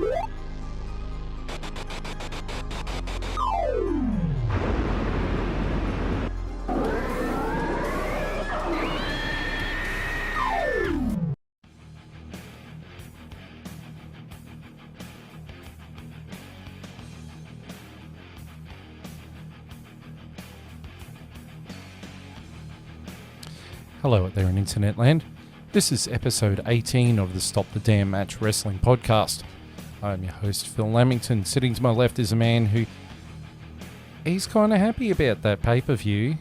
Hello out there in Internet Land. This is episode 18 of the Stop the Damn Match Wrestling podcast. I'm your host, Phil Lamington. Sitting to my left is a man who... he's kind of happy about that pay-per-view.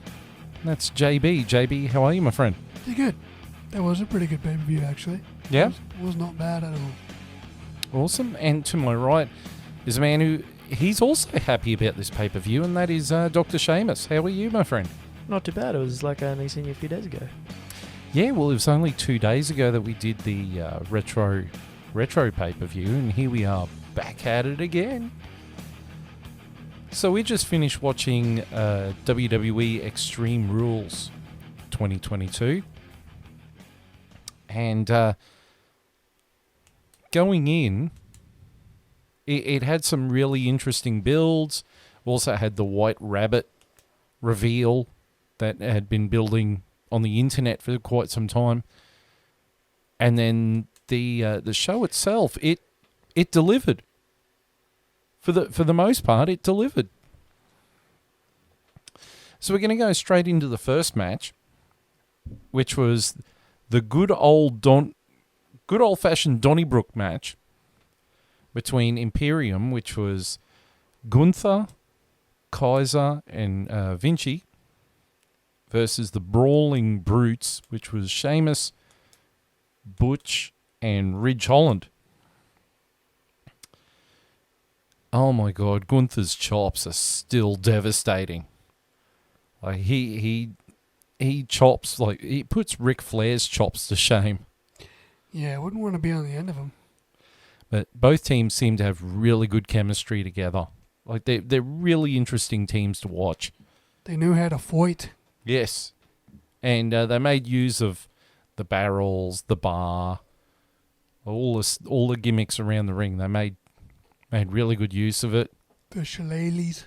That's JB. JB, how are you, my friend? Pretty good. That was a pretty good pay-per-view, actually. Yeah? It was not bad at all. Awesome. And to my right is a man who... he's also happy about this pay-per-view, and that is Dr. Seamus. How are you, my friend? Not too bad. It was like I only seen you a few days ago. Yeah, well, it was only 2 days ago that we did the retro pay-per-view, and here we are back at it again. So we just finished watching WWE Extreme Rules 2022, and going in, it had some really interesting builds. Also had the White Rabbit reveal that had been building on the internet for quite some time, and then the show itself, it delivered. For the most part, it delivered. So we're going to go straight into the first match, which was the good old-fashioned Donnybrook match between Imperium, which was Gunther, Kaiser, and Vinci, versus the Brawling Brutes, which was Sheamus, Butch, and Ridge Holland. Oh my God, Gunther's chops are still devastating. Like he chops, like he puts Ric Flair's chops to shame. Yeah, I wouldn't want to be on the end of them. But both teams seem to have really good chemistry together. Like they're really interesting teams to watch. They knew how to fight. Yes, and they made use of the barrels, the bar, all the gimmicks around the ring. They made really good use of it. The shillelaghs,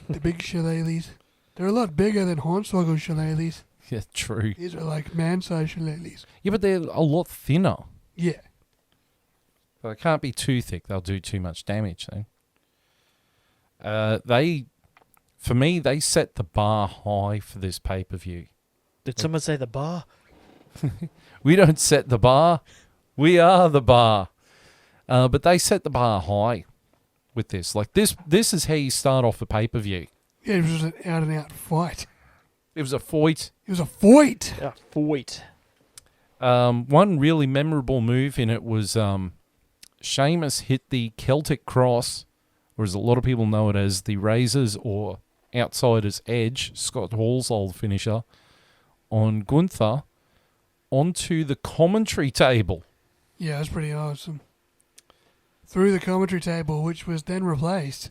the big shillelaghs. They're a lot bigger than Hornswoggle shillelaghs. Yeah, true. These are like man-sized shillelaghs. Yeah, but they're a lot thinner. Yeah. But they can't be too thick. They'll do too much damage then. For me, they set the bar high for this pay-per-view. Did someone say the bar? We don't set the bar. We are the bar. But they set the bar high with this. Like, this is how you start off a pay-per-view. Yeah, it was an out-and-out fight. It was a fight. It was a fight! Yeah, fight. One really memorable move in it was Sheamus hit the Celtic Cross, or as a lot of people know it as the Razors or Outsider's Edge, Scott Hall's old finisher, on Gunther onto the commentary table. Yeah, it was pretty awesome. Through the commentary table, which was then replaced.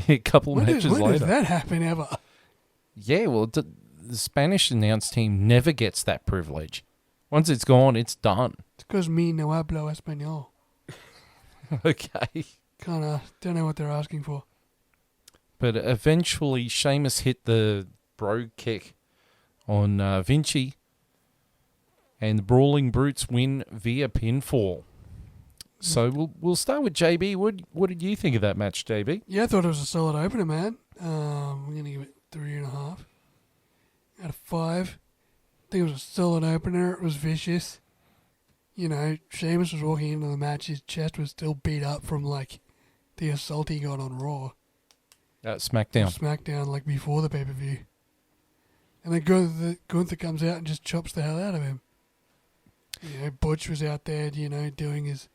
A couple of matches later. When does that happen ever? Yeah, well, the Spanish announce team never gets that privilege. Once it's gone, it's done. It's because me no hablo español. Okay. Don't know what they're asking for. But eventually, Sheamus hit the brogue kick on Vinci, and the Brawling Brutes win via pinfall. So we'll start with JB. What did you think of that match, JB? Yeah, I thought it was a solid opener, man. I'm going to give it 3.5 out of 5. I think it was a solid opener. It was vicious. You know, Sheamus was walking into the match. His chest was still beat up from, like, the assault he got on Raw. SmackDown, like, before the pay-per-view. And then Gunther comes out and just chops the hell out of him. You know, Butch was out there, you know, doing his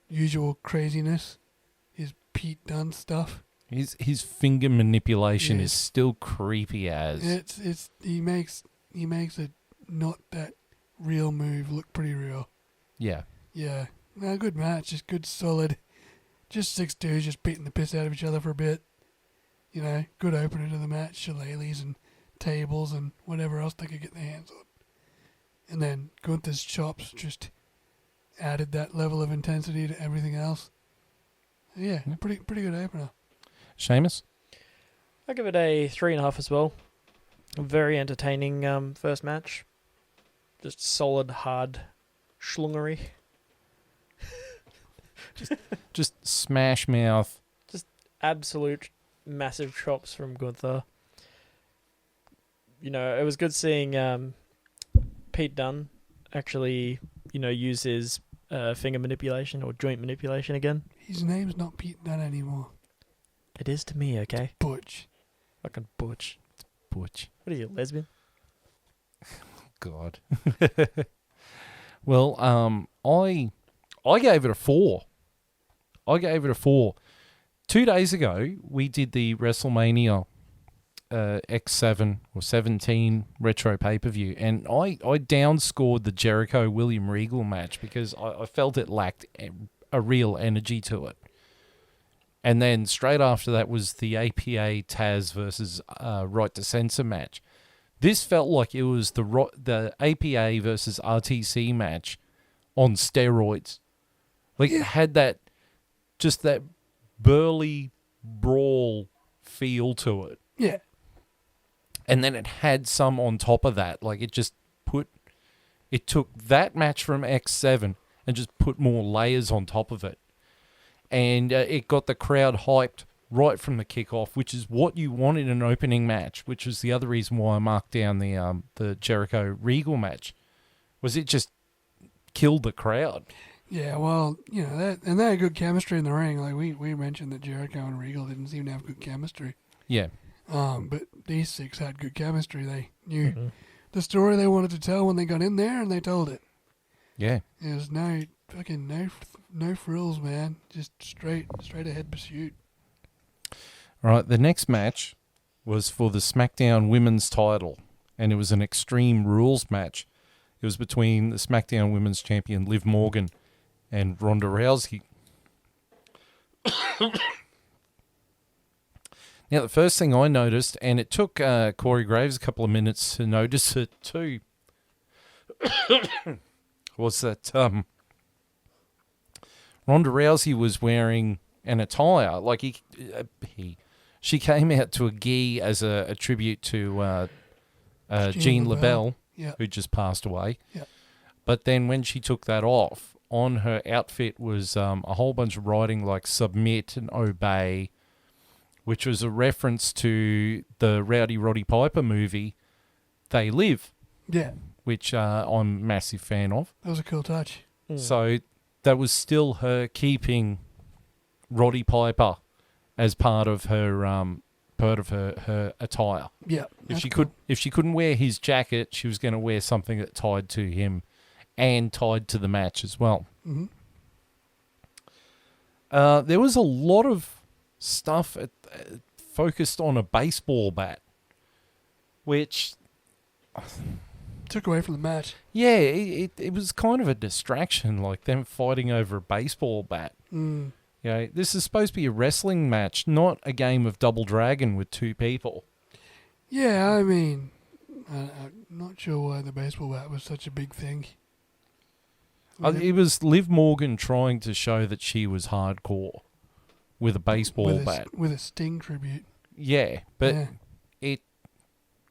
usual craziness, his Pete Dunne stuff. His finger manipulation is still creepy as. He makes it not that real move look pretty real. Yeah. Yeah. No, good match. Just good, solid. Just 6 dudes just beating the piss out of each other for a bit. You know, good opener to the match. Shillelaghs and tables and whatever else they could get their hands on. And then Gunther's chops just added that level of intensity to everything else. Yeah, pretty good opener. Seamus? I give it a 3.5 as well. A very entertaining first match. Just solid, hard schlungery. Just smash mouth. Absolute massive chops from Gunther. You know, it was good seeing Pete Dunne actually, use his finger manipulation or joint manipulation again. His name's not Pete Dunne anymore. It is to me, okay? Butch. Fucking butch. Butch. What are you, lesbian? God. Well, I gave it a 4. 2 days ago, we did the WrestleMania X7 or 17 retro pay-per-view, and I downscored the Jericho-William Regal match because I felt it lacked a real energy to it. And then straight after that was the APA Taz versus Right to Censor match. This felt like it was the APA versus RTC match on steroids. Like, it had that burly brawl feel to it. Yeah. And then it had some on top of that. Like, it took that match from X7 and just put more layers on top of it. And it got the crowd hyped right from the kickoff, which is what you want in an opening match, which was the other reason why I marked down the Jericho-Regal match, was it just killed the crowd. Yeah, well, they had good chemistry in the ring. Like we mentioned that Jericho and Regal didn't seem to have good chemistry. Yeah. But these six had good chemistry. They knew the story they wanted to tell when they got in there, and they told it. Yeah. There's no frills, man. Just straight ahead pursuit. All right, the next match was for the SmackDown Women's title, and it was an Extreme Rules match. It was between the SmackDown Women's Champion Liv Morgan and Ronda Rousey. Now, the first thing I noticed, and it took Corey Graves a couple of minutes to notice it too, was that Ronda Rousey was wearing an attire. Like she came out to a gi as a tribute to Jean LaBelle, who just passed away. Yeah. But then when she took that off, on her outfit was a whole bunch of writing like submit and obey, which was a reference to the Rowdy Roddy Piper movie, They Live. Yeah. Which I'm a massive fan of. That was a cool touch. So that was still her keeping Roddy Piper as part of her her attire. Yeah. If she couldn't wear his jacket, she was going to wear something that tied to him and tied to the match as well. Mm-hmm. There was a lot of stuff focused on a baseball bat, which took away from the match. Yeah, it was kind of a distraction, like them fighting over a baseball bat. Mm. You know, this is supposed to be a wrestling match, not a game of Double Dragon with two people. Yeah, I mean, I'm not sure why the baseball bat was such a big thing. It was Liv Morgan trying to show that she was hardcore with a baseball bat. With a Sting tribute. Yeah, but it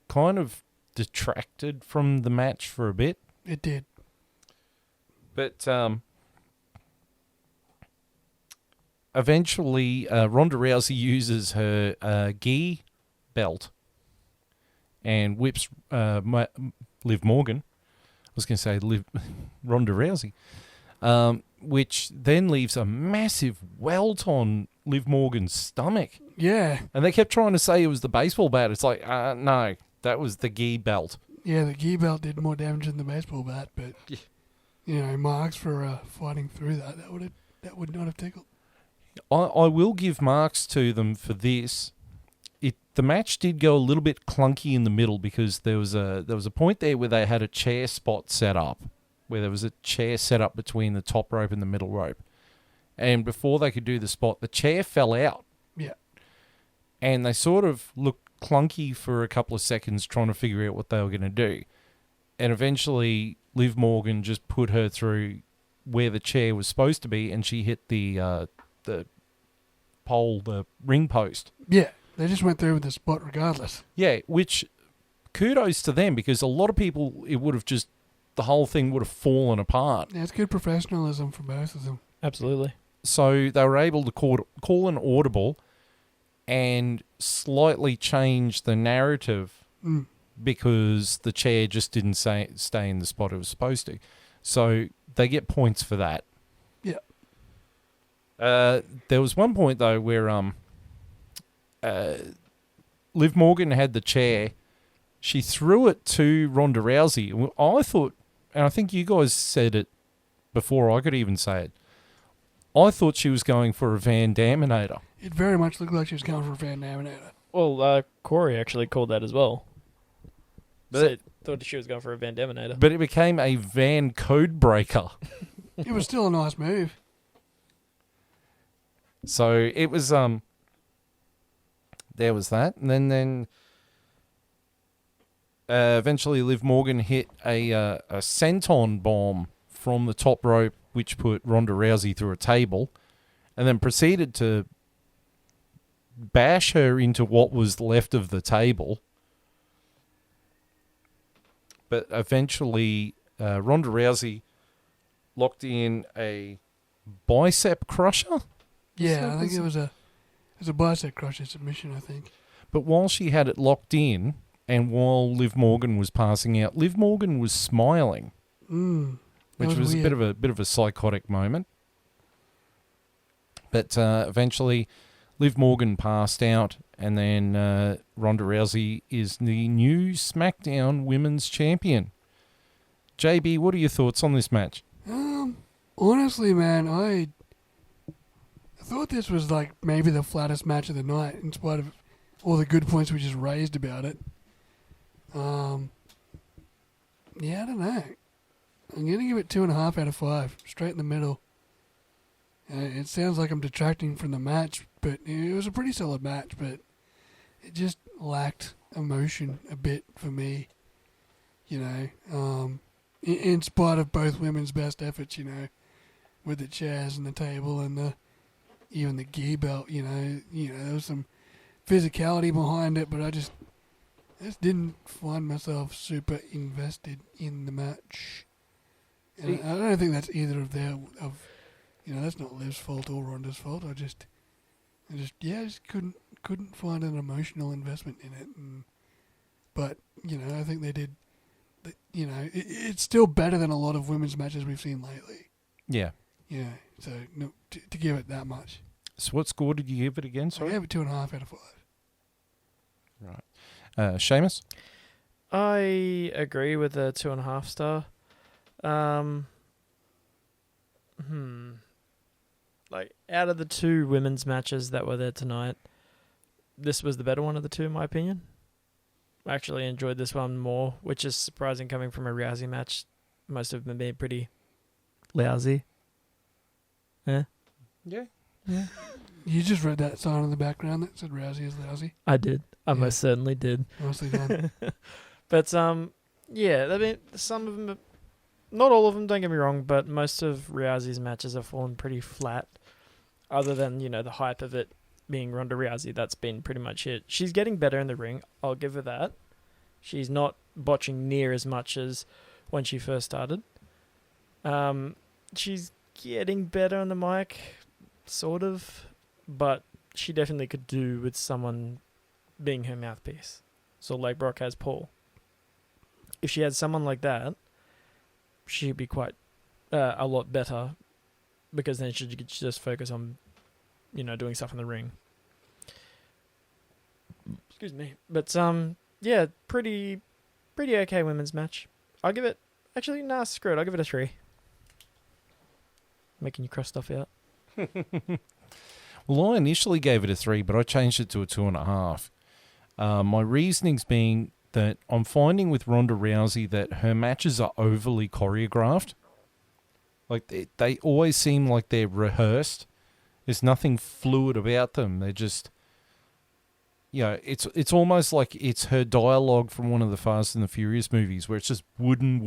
kind of detracted from the match for a bit. It did. But eventually, Ronda Rousey uses her gi belt and whips Liv Morgan. I was going to say Ronda Rousey, which then leaves a massive welt on Liv Morgan's stomach. Yeah. And they kept trying to say it was the baseball bat. It's like, no, that was the gi belt. Yeah, the gi belt did more damage than the baseball bat, but marks for fighting through that. That would not have tickled. I will give marks to them for this. The match did go a little bit clunky in the middle because there was a point there where they had a chair spot set up, where there was a chair set up between the top rope and the middle rope. And before they could do the spot, the chair fell out. Yeah. And they sort of looked clunky for a couple of seconds trying to figure out what they were going to do. And eventually, Liv Morgan just put her through where the chair was supposed to be, and she hit the pole, the ring post. Yeah, they just went through with the spot regardless. Yeah, which kudos to them, because a lot of people, it would have just, the whole thing would have fallen apart. Yeah, it's good professionalism for both of them. Absolutely. So they were able to call an audible and slightly change the narrative Mm. because the chair just didn't stay in the spot it was supposed to. So they get points for that. Yeah. There was one point, though, where Liv Morgan had the chair. She threw it to Ronda Rousey. I thought, and I think you guys said it before I could even say it, I thought she was going for a Van Daminator. It very much looked like she was going for a Van Daminator. Well, Corey actually called that as well. But Thought she was going for a Van Daminator. But it became a Van Codebreaker. It was still a nice move. So it was, there was that. And then eventually Liv Morgan hit a senton bomb from the top rope, which put Ronda Rousey through a table, and then proceeded to bash her into what was left of the table. But eventually, Ronda Rousey locked in a bicep crusher. Yeah, I think it was a bicep crusher submission, I think. But while she had it locked in, and while Liv Morgan was passing out, Liv Morgan was smiling, That which was weird. a bit of a psychotic moment. But eventually, Liv Morgan passed out, and then Ronda Rousey is the new SmackDown Women's Champion. JB, what are your thoughts on this match? Honestly, man, I thought this was like maybe the flattest match of the night, in spite of all the good points we just raised about it. Yeah, I don't know. I'm gonna give it 2.5 out of 5, straight in the middle. It sounds like I'm detracting from the match, but it was a pretty solid match, but it just lacked emotion a bit for me, you know. In spite of both women's best efforts, you know, with the chairs and the table and even the gear belt, you know, there was some physicality behind it, but I just didn't find myself super invested in the match. And I don't think that's either of that's not Liv's fault or Ronda's fault. I just couldn't find an emotional investment in it. But I think they did. It's still better than a lot of women's matches we've seen lately. Yeah. Yeah. So no, to give it that much. So what score did you give it again? I Sorry. gave it 2.5 out of 5. Right. Seamus? I agree with the 2.5 star. Like, out of the two women's matches that were there tonight, this was the better one of the two, in my opinion. I actually enjoyed this one more, which is surprising coming from a Rousey match. Most of them being pretty lousy. Yeah? Yeah. You just read that sign in the background that said Rousey is lousy. I did. I Yeah. most certainly did. Nicely done. But, yeah, I mean, some of them, not all of them, don't get me wrong, but most of Rousey's matches have fallen pretty flat. Other than, the hype of it being Ronda Rousey, that's been pretty much it. She's getting better in the ring, I'll give her that. She's not botching near as much as when she first started. She's getting better on the mic, sort of, but she definitely could do with someone being her mouthpiece. So like Brock has Paul. If she had someone like that, she'd be quite a lot better, because then she could just focus on, doing stuff in the ring. Excuse me. But, yeah, pretty okay women's match. I'll give it, actually, nah, screw it. I'll give it a 3. Making you cross stuff out. Well, I initially gave it a 3, but I changed it to a 2.5. My reasonings being that I'm finding with Ronda Rousey that her matches are overly choreographed. Like, they always seem like they're rehearsed. There's nothing fluid about them. They're just, it's almost like it's her dialogue from one of the Fast and the Furious movies, where it's just wooden.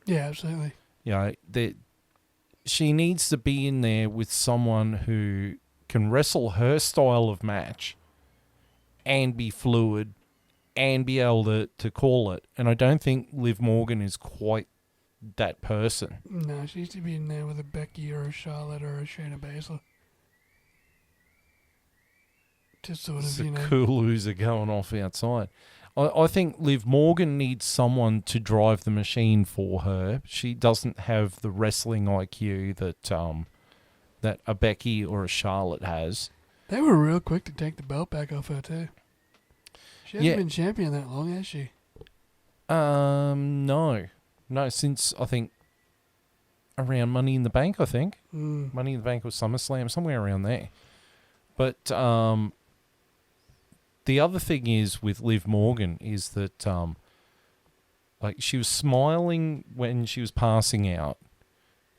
Yeah, absolutely. She needs to be in there with someone who can wrestle her style of match and be fluid and be able to call it. And I don't think Liv Morgan is quite that person. No, she used to be in there with a Becky or a Charlotte or a Shayna Baszler. Just sort It's of, a cool loser going off outside. I think Liv Morgan needs someone to drive the machine for her. She doesn't have the wrestling IQ that a Becky or a Charlotte has. They were real quick to take the belt back off her, too. She hasn't been champion that long, has she? No. No, since, I think, around Money in the Bank, I think. Money in the Bank or SummerSlam, somewhere around there. But the other thing is with Liv Morgan is that like she was smiling when she was passing out.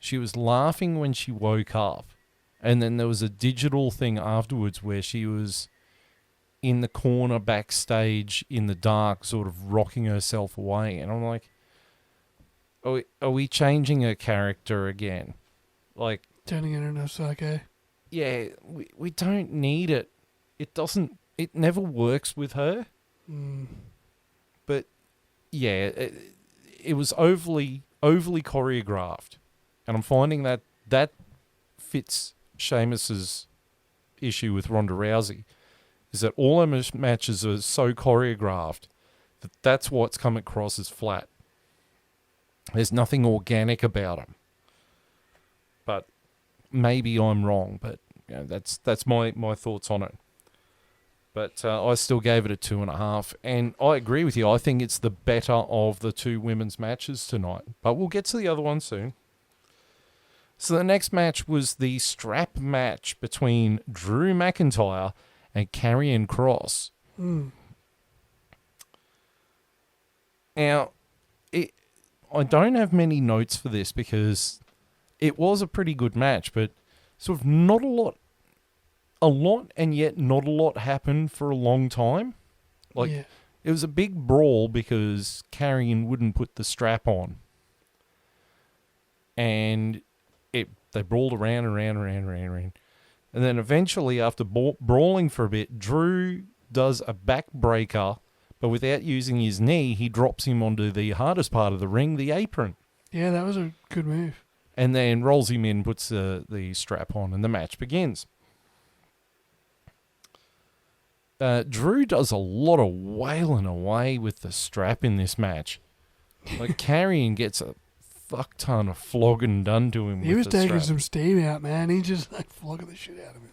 She was laughing when she woke up. And then there was a digital thing afterwards where she was in the corner backstage in the dark, sort of rocking herself away. And I'm like, are we changing her character again? Like, Turning it into a psycho. yeah, we don't need it. It never works with her. But yeah, it was overly choreographed. And I'm finding that fits Sheamus's issue with Ronda Rousey, is that all her matches are so choreographed that's what's come across as flat. There's nothing organic about them. But maybe I'm wrong, but that's my thoughts on it. But I still gave it a 2.5, and I agree with you. I think it's the better of the two women's matches tonight. But we'll get to the other one soon. So the next match was the strap match between Drew McIntyre and Karrion Kross. Now, I don't have many notes for this because it was a pretty good match, but sort of not a lot and yet not a lot happened for a long time. It was a big brawl because Karrion wouldn't put the strap on. And they brawled around. And then eventually, after brawling for a bit, Drew does a backbreaker, but without using his knee, he drops him onto the hardest part of the ring, the apron. Yeah, that was a good move. And then rolls him in, puts the strap on, and the match begins. Drew does a lot of wailing away with the strap in this match. Like, Karrion gets a fuck ton of flogging done to him. He was taking strap. some steam out, man. He just flogging the shit out of him.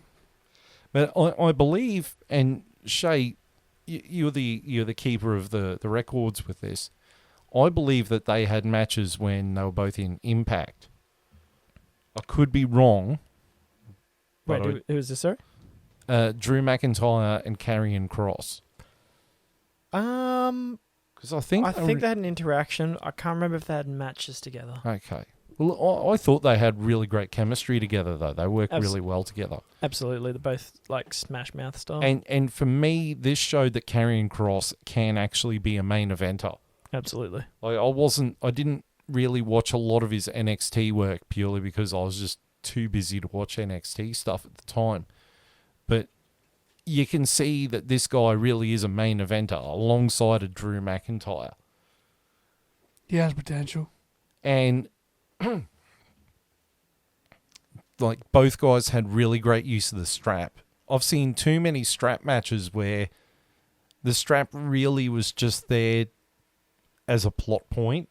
But I believe, and Shay, you're the keeper of the records with this. I believe that they had matches when they were both in Impact. I could be wrong. Wait, who was this, sir? Drew McIntyre and Karrion Kross. Because I think they had an interaction. I can't remember if they had matches together. Okay. Well, I thought they had really great chemistry together, though. They worked really well together. Absolutely. They're both like Smash Mouth style. And for me, this showed that Karrion Kross can actually be a main eventer. Absolutely. I didn't really watch a lot of his NXT work purely because I was just too busy to watch NXT stuff at the time. But you can see that this guy really is a main eventer alongside of Drew McIntyre. He has potential. And like, both guys had really great use of the strap. I've seen too many strap matches where the strap really was just there as a plot point.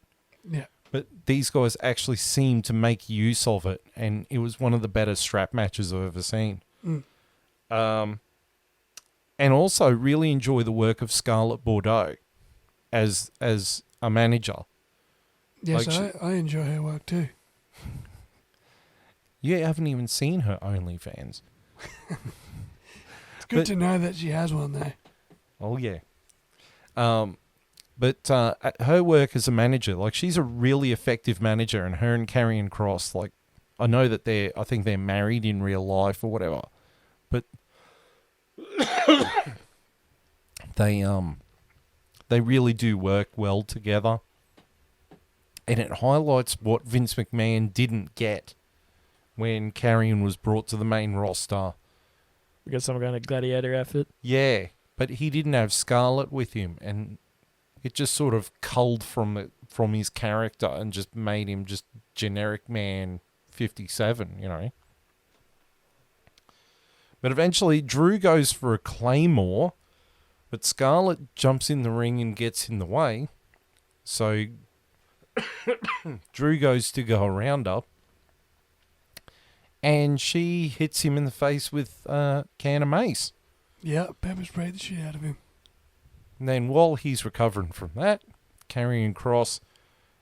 Yeah. But these guys actually seemed to make use of it, and it was one of the better strap matches I've ever seen. And also really enjoy the work of Scarlett Bordeaux as a manager. Yes, I enjoy her work too. You haven't even seen her OnlyFans. It's good to know that she has one though. Oh yeah. But her work as a manager, like, she's a really effective manager, and her and Karrion Kross, like, I know that I think they're married in real life or whatever, but they really do work well together. And it highlights what Vince McMahon didn't get when Karrion was brought to the main roster We got some kind of gladiator outfit. Yeah, but he didn't have Scarlett with him, and it just sort of culled from his character and just made him just generic man 57, you know. But eventually Drew goes for a claymore, but Scarlett jumps in the ring and gets in the way. So Drew goes to go around her, and she hits him in the face with a can of mace. Yeah, pepper sprayed the shit out of him. And then while he's recovering from that, Karrion Kross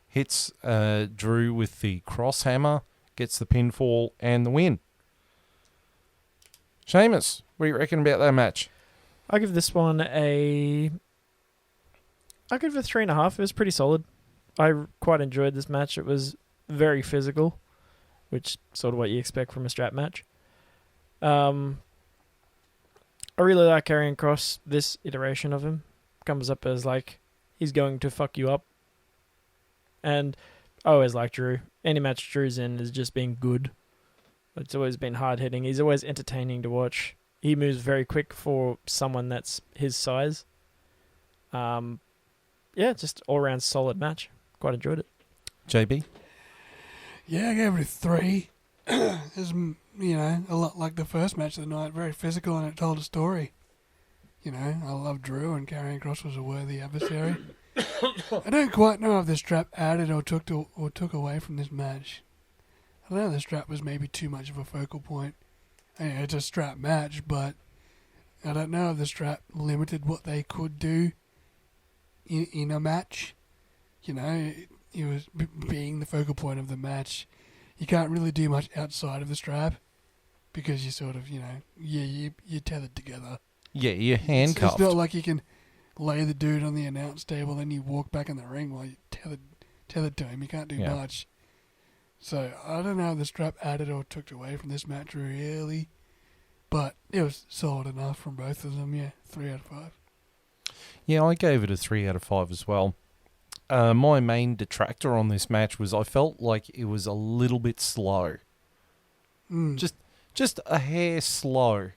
hits Drew with the cross hammer, gets the pinfall and the win. Sheamus, what do you reckon about that match? I give this one I give it a 3.5. It was pretty solid. I quite enjoyed this match. It was very physical, which is sort of what you expect from a strap match. I really like Karrion Kross. This iteration of him comes up as like he's going to fuck you up. And I always like Drew. Any match Drew's in has just been good. It's always been hard-hitting. He's always entertaining to watch. He moves very quick for someone that's his size. Yeah, just all-around solid match. Quite enjoyed it. JB? Yeah, I gave it a 3. It's, a lot like the first match of the night. Very physical, and it told a story. I love Drew, and Karrion Kross was a worthy adversary. I don't quite know if the strap added or took away from this match. I don't know, the strap was maybe too much of a focal point. It's a strap match, but I don't know if the strap limited what they could do in a match. It was being the focal point of the match. You can't really do much outside of the strap because you sort of, you're tethered together. Yeah, you're handcuffed. It's not like you can lay the dude on the announce table, then you walk back in the ring while you're tethered to him. You can't do much. So, I don't know if the strap added or took away from this match really, but it was solid enough from both of them, 3 out of 5. Yeah, I gave it a 3 out of 5 as well. My main detractor on this match was I felt like it was a little bit slow. Just a hair slow.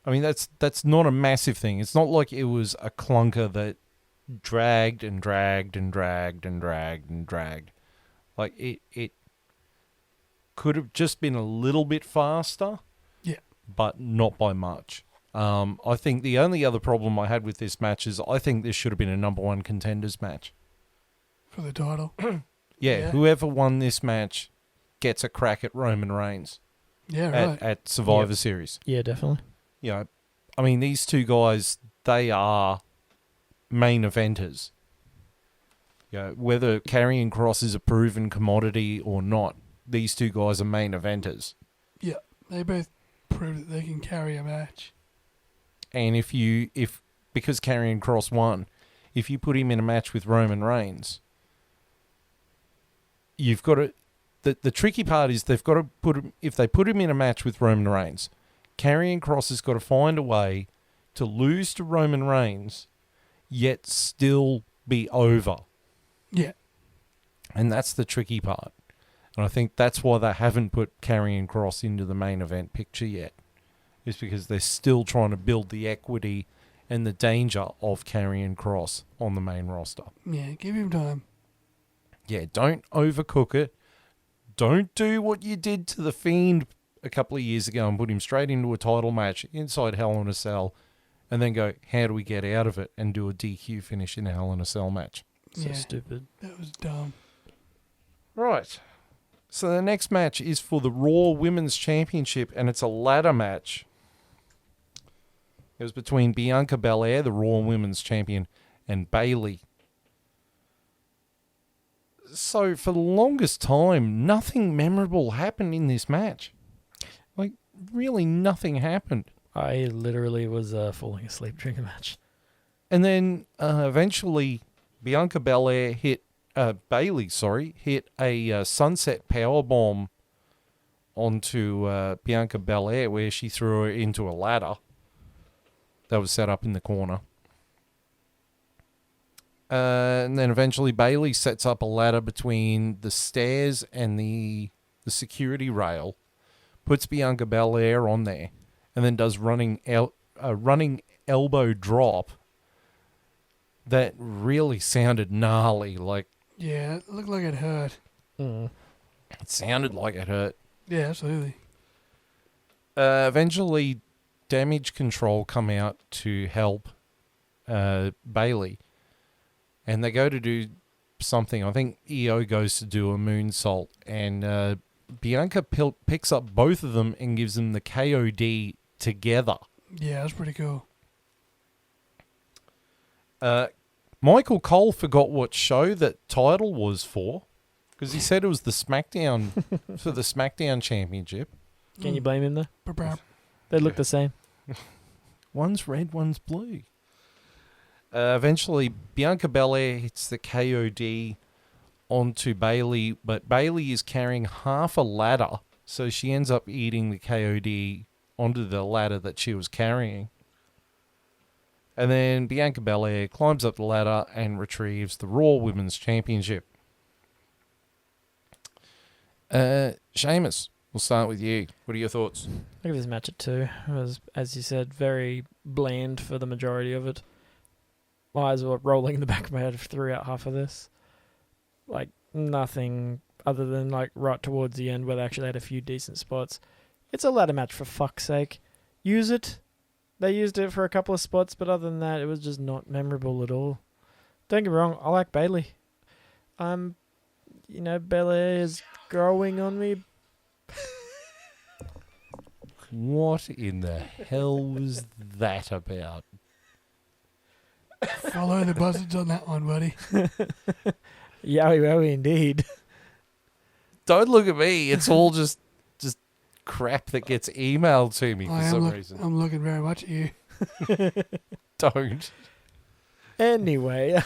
I mean, that's not a massive thing. It's not like it was a clunker that dragged and dragged and dragged and dragged and dragged. Like, it could have just been a little bit faster, but not by much. I think the only other problem I had with this match is I think this should have been a number 1 contenders match. For the title? Yeah, whoever won this match gets a crack at Roman Reigns. Yeah, right. At Survivor Series. Yeah, definitely. I mean, these two guys, they are main eventers. Whether Karrion Kross is a proven commodity or not, these two guys are main eventers. Yeah, they both prove that they can carry a match. And because Karrion Kross won, if you put him in a match with Roman Reigns, you've got to. The tricky part is they've got to put him. If they put him in a match with Roman Reigns, Karrion Kross has got to find a way to lose to Roman Reigns, yet still be over. Yeah. And that's the tricky part. And I think that's why they haven't put Karrion Kross into the main event picture yet. Is because they're still trying to build the equity and the danger of Karrion Kross on the main roster. Yeah, give him time. Yeah, don't overcook it. Don't do what you did to The Fiend a couple of years ago and put him straight into a title match inside Hell in a Cell and then go, how do we get out of it, and do a DQ finish in a Hell in a Cell match. So stupid. That was dumb. Right. So the next match is for the Raw Women's Championship, and it's a ladder match. It was between Bianca Belair, the Raw Women's Champion, and Bayley. So for the longest time, nothing memorable happened in this match. Like, really nothing happened. I literally was falling asleep during the match. And then eventually Bianca Belair hit a sunset powerbomb onto Bianca Belair, where she threw her into a ladder that was set up in the corner. And then eventually Bayley sets up a ladder between the stairs and the security rail, puts Bianca Belair on there, and then does running elbow drop that really sounded gnarly. Like, Yeah, it looked like it hurt. Mm. it sounded like it hurt. Yeah, absolutely. Eventually, Damage Control come out to help Bailey, and they go to do something. I think EO goes to do a moonsault, and Bianca picks up both of them and gives them the KOD together. Yeah, that's pretty cool. Michael Cole forgot what show that title was for, because he said it was the SmackDown for the SmackDown Championship. Can you blame him though? Ba-bam. They look the same. One's red, one's blue. Eventually, Bianca Belair hits the KOD onto Bailey, but Bailey is carrying half a ladder, so she ends up eating the KOD onto the ladder that she was carrying. And then Bianca Belair climbs up the ladder and retrieves the Raw Women's Championship. Sheamus, we'll start with you. What are your thoughts? I give this match a 2. It was, as you said, very bland for the majority of it. My eyes were rolling in the back of my head throughout half of this. Like, nothing other than, like, right towards the end where they actually had a few decent spots. It's a ladder match, for fuck's sake. Use it. They used it for a couple of spots, but other than that, it was just not memorable at all. Don't get me wrong, I like Bailey. Belair is growing on me. What in the hell was that about? Follow the buzzards on that one, buddy. Yowie wowie indeed. Don't look at me. It's all just crap that gets emailed to me for some reason. I'm looking very much at you. Don't. Anyway,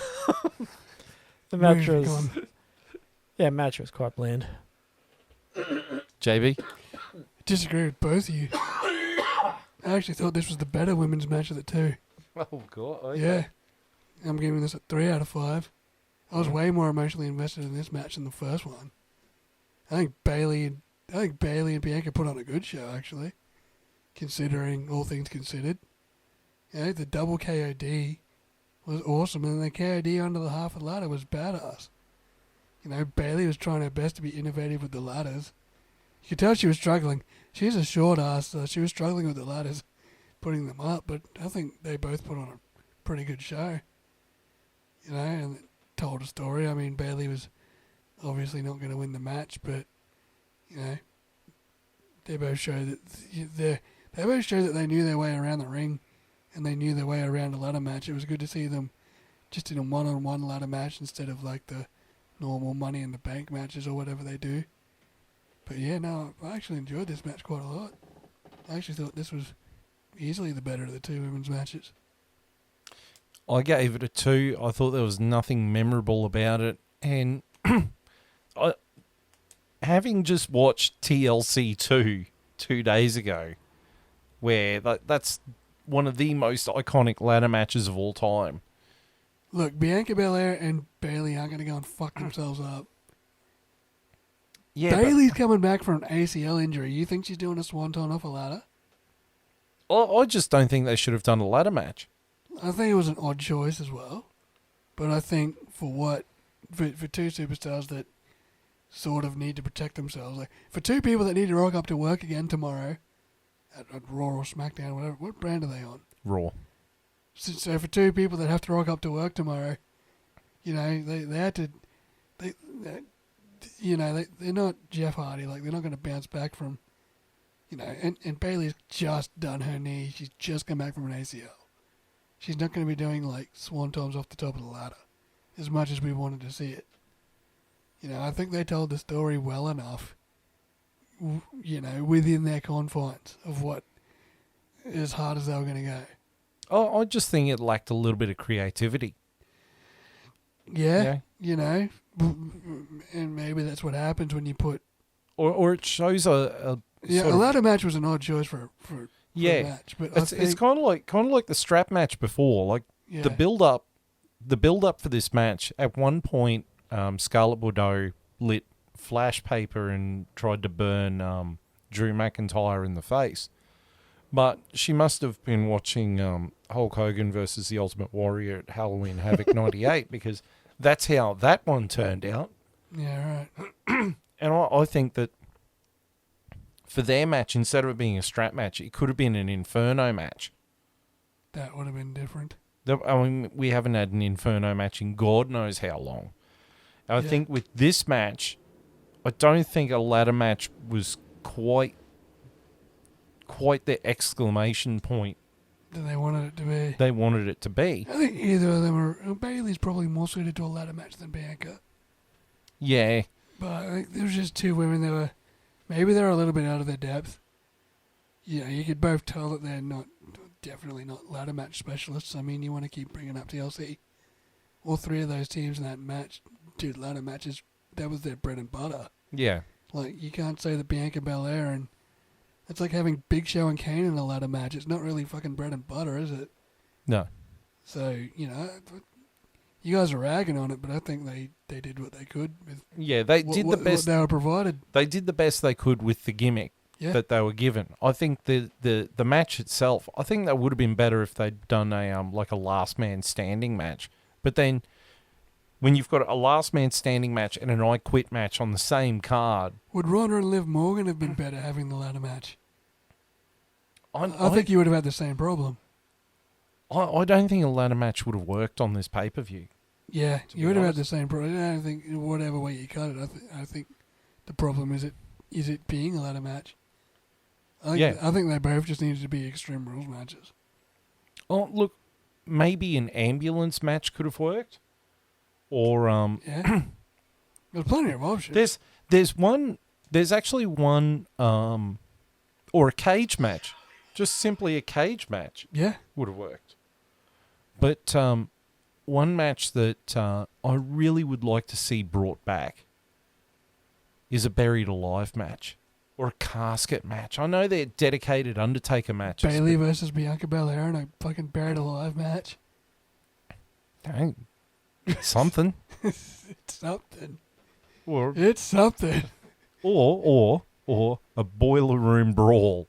the match Moving was... on. Yeah, match was quite bland. JB? Disagree with both of you. I actually thought this was the better women's match of the two. Oh, God. Okay. Yeah. I'm giving this a 3 out of 5. I was way more emotionally invested in this match than the first one. I think Bailey and Bianca put on a good show, actually, considering all things considered. The double KOD was awesome, and the KOD under the half of the ladder was badass. Bailey was trying her best to be innovative with the ladders. You could tell she was struggling. She's a short ass, so she was struggling with the ladders, putting them up, but I think they both put on a pretty good show. And it told a story. I mean, Bailey was obviously not going to win the match, but they both showed that they knew their way around the ring, and they knew their way around a ladder match. It was good to see them just in a one-on-one ladder match instead of like the normal Money in the Bank matches or whatever they do. But yeah, no, I actually enjoyed this match quite a lot. I actually thought this was easily the better of the two women's matches. I gave it a 2. I thought there was nothing memorable about it. And having just watched TLC 2 days ago, where that's one of the most iconic ladder matches of all time. Look, Bianca Belair and Bailey aren't going to go and fuck themselves up. Yeah, Bailey's coming back from an ACL injury. You think she's doing a swanton off a ladder? I just don't think they should have done a ladder match. I think it was an odd choice as well. But I think for two superstars that sort of need to protect themselves, like for two people that need to rock up to work again tomorrow at Raw or SmackDown, whatever, what brand are they on? Raw. So for two people that have to rock up to work tomorrow, they had to, they're not Jeff Hardy. Like, they're not going to bounce back from, and Bailey's just done her knee. She's just come back from an ACL. She's not going to be doing, like, swantons off the top of the ladder as much as we wanted to see it. I think they told the story well enough, within their confines of what, as hard as they were going to go. Oh, I just think it lacked a little bit of creativity. Yeah. And maybe that's what happens when you put... Or it shows a ladder match was an odd choice for a match. But it's kind of like the strap match before. Like, the build up for this match, at one point, Scarlett Bordeaux lit flash paper and tried to burn Drew McIntyre in the face. But she must have been watching Hulk Hogan versus the Ultimate Warrior at Halloween Havoc 98 because that's how that one turned out. Yeah, right. And I think that for their match, instead of it being a strap match, it could have been an Inferno match. That would have been different. I mean, we haven't had an Inferno match in God knows how long. I think with this match, I don't think a ladder match was quite the exclamation point That they wanted it to be. they wanted it to be. I think either of them are... Bailey's probably more suited to a ladder match than Bianca. Yeah. But I think there was just two women that were... Maybe they're a little bit out of their depth. You know, you could both tell that they're definitely not ladder match specialists. I mean, you want to keep bringing up TLC. All three of those teams in that match did ladder matches. That was their bread and butter. Yeah. Like, you can't say that Bianca Belair and... It's like having Big Show and Kane in a ladder match. It's not really fucking bread and butter, is it? No. So, you know, you guys are ragging on it, but I think they did what they could with Yeah, they did the best. what they were provided. They did the best they could with the gimmick that they were given. I think the match itself, I think that would have been better if they'd done a like a last man standing match. But then when you've got a last man standing match and an I Quit match on the same card, Would Ronda and Liv Morgan have been better having the ladder match? I think you would have had the same problem. I don't think a ladder match would have worked on this pay-per-view. Yeah, To you be would have had honest. the same problem. I don't think whatever way you cut it, I think the problem is it being a ladder match. I think they both just needed to be Extreme Rules matches. Oh, look, maybe an ambulance match could have worked. Or Yeah, there's plenty of options. there's actually one or a cage match. Just simply a cage match Yeah, would have worked. But one match that I really would like to see brought back is a Buried Alive match or a casket match. I know they're dedicated Undertaker matches. Bailey versus Bianca Belair in a fucking Buried Alive match. Dang, something. It's something. Or It's something. or a boiler room brawl.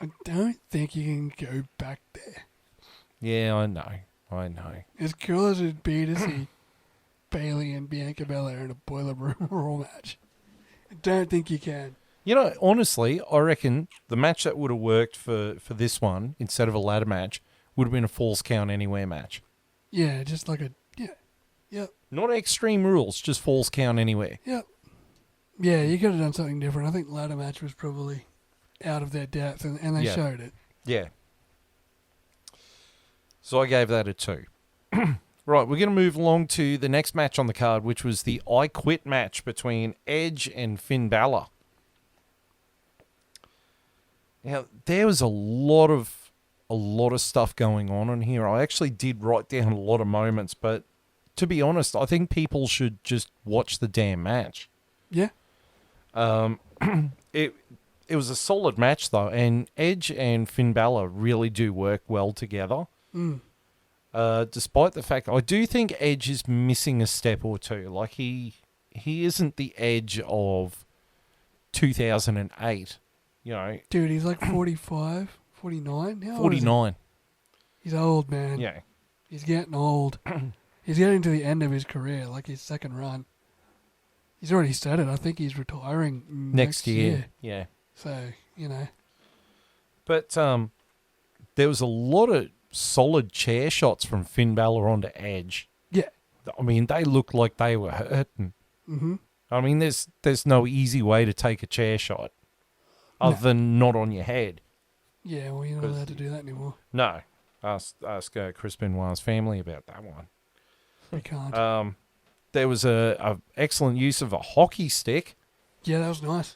I don't think you can go back there. Yeah, I know. As cool as it'd be to see Bailey and Bianca Belair in a boiler room Raw match, I don't think you can. You know, honestly, I reckon the match that would have worked for this one, instead of a ladder match, would have been a Falls Count Anywhere match. Yeah, just like a... Yep. Not Extreme Rules, just Falls Count Anywhere. Yep. Yeah, you could have done something different. I think ladder match was probably out of their depth, and they showed it. Yeah. So I gave that a 2. Right, we're going to move along to the next match on the card, which was the I Quit match between Edge and Finn Balor. Now, there was a lot of stuff going on here. I actually did write down a lot of moments, but to be honest, I think people should just watch the damn match. Yeah. It was a solid match though, and Edge and Finn Balor really do work well together. Mm. Despite the fact I do think Edge is missing a step or two. Like he isn't the Edge of 2008. You know, Dude, he's like 45, 49 now. 49. He's old, man. Yeah. He's getting old. He's getting to the end of his career, like his second run. He's already said it. I think he's retiring next year. Yeah. So, you know. But there was a lot of solid chair shots from Finn Balor onto Edge. Yeah. I mean, they looked like they were hurting. Mm-hmm. I mean, there's no easy way to take a chair shot other than not on your head. Yeah, well, you're not allowed to do that anymore. No. Ask Chris Benoit's family about that one. We can't. There was a excellent use of a hockey stick. Yeah, that was nice.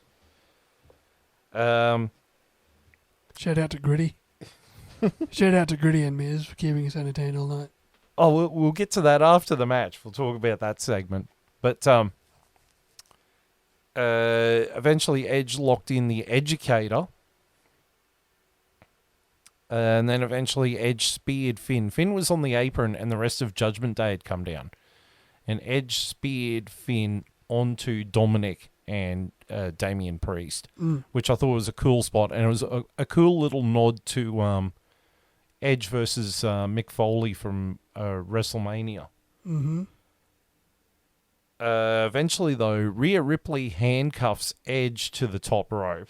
Shout out to Gritty. Shout out to Gritty and Miz for keeping us entertained all night. Oh, we'll get to that after the match. We'll talk about that segment. But eventually Edge locked in the Educator. And then eventually Edge speared Finn. Finn was on the apron and the rest of Judgment Day had come down. And Edge speared Finn onto Dominic and Damian Priest, which I thought was a cool spot, and it was a cool little nod to Edge versus Mick Foley from WrestleMania. Mm-hmm. Eventually, though, Rhea Ripley handcuffs Edge to the top rope.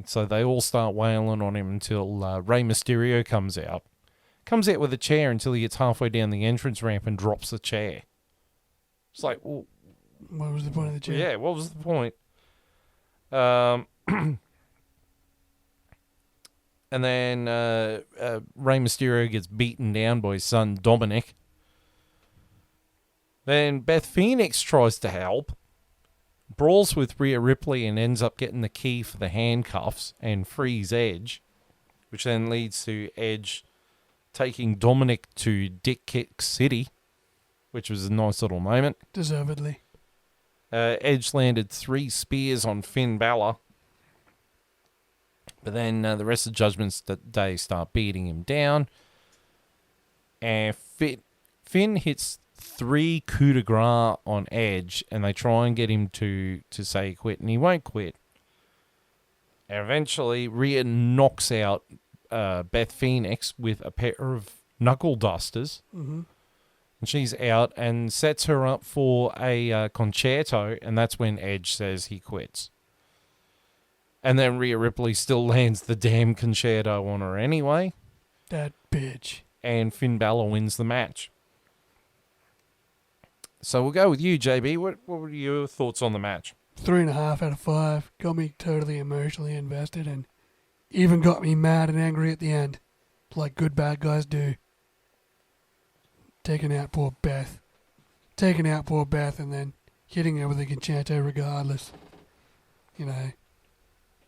So they all start wailing on him until Rey Mysterio comes out. Comes out with a chair until he gets halfway down the entrance ramp and drops the chair. It's like, well, What was the point of the chair? yeah, what was the point? And then Rey Mysterio gets beaten down by his son Dominic. Then Beth Phoenix tries to help, brawls with Rhea Ripley and ends up getting the key for the handcuffs and frees Edge, which then leads to Edge taking Dominic to Dick Kick City, which was a nice little moment. Deservedly. Edge landed 3 spears on Finn Balor. But then the rest of Judgment Day start beating him down. And Finn hits 3 coup de grace on Edge, and they try and get him to say quit, and he won't quit. And eventually, Rhea knocks out Beth Phoenix with a pair of knuckle dusters. Mm-hmm. And she's out and sets her up for a concerto, and that's when Edge says he quits. And then Rhea Ripley still lands the damn concerto on her anyway. That bitch. And Finn Balor wins the match. So we'll go with you, JB. What were your thoughts on the match? 3.5 out of 5. Got me totally emotionally invested and even got me mad and angry at the end. Like good bad guys do. Taking out poor Beth and then hitting her with a concerto regardless. You know.